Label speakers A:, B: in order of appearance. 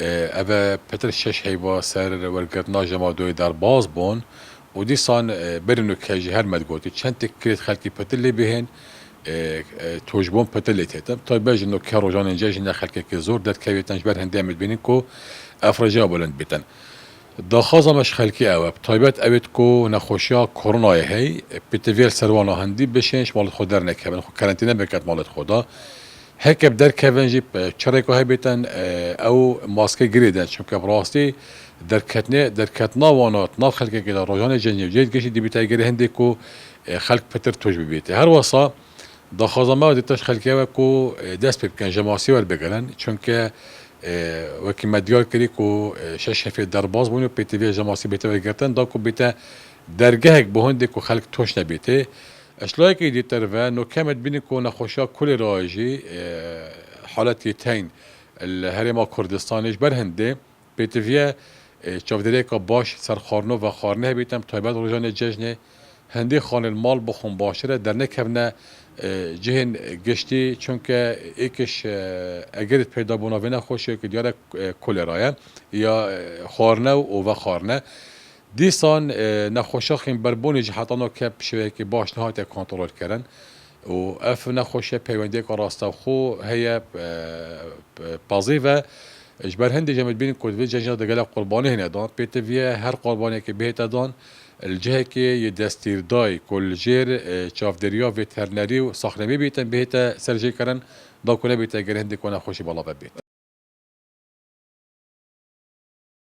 A: اوه پتر شش هیوا سر ورگرنا جمادوی در باز بون و دیسان برنو کجی هر مدگوتی چند تکریت خلکی پتر لی بهن توجبون پتر لی تیتم تا بیجنو که روزان اینجا جنده خلکی که زور در کویتنج بر هنده امید بینین که افراجا بلند بیتن داخازا مش خلکی اوه طایبت اوید کو نخوشیا کرونا هی پتویل سروانا هندی بشینش مالت خود در نکبن خو کرنتینه بکت مالت خدا هکب در کبن جی چرا که بیتن او ماسک گریدن چون که براستی در کتنا وانات ناف خلکی که در روزان جنیو جید گشی دی بیتای گری هندی کو خلق پتر توج بیته هر واسا داخازا ما دیتاش خلکی اوه کو دست بکن جماسی ور بگرن چون که وکی مدیار کری کو شش هفته در باز بونی و پیتوی جماسی بیته و گرتن دا کو بیته درگه به هندی کو خلق توش نبیته اشلای که دیتر و نو کمت بینی کو نخوشا کل رایجی حالتی تین الهرما کردستانش بر هنده پیتوی چافدری که باش سرخارنو و خارنه بیتم تایبت روزان جشنه هندی خان المال بخون باشره در نکبنه جهن گشتی چون که ایکش اگر پیدا بونا و نخوشه که دیاره کلرایه یا خارنه و خارنه دیسان نخوشه خیم بربونی جهتانو که شوه که باش نهایت کنترل کردن و اف نخوشه پیونده که راسته خو هی بازی و اجبر هندی جمعید بین کدوی جنجا دگل قربانی هنه دان پیتویه هر قربانی که بهت دان الجهه که یه دستیر دای کل جیر چافدریا ویترنری و ساخنمی بیتن بهت سرجی کرن دا کنه بیت اگر هندی کنه خوشی بالا ببید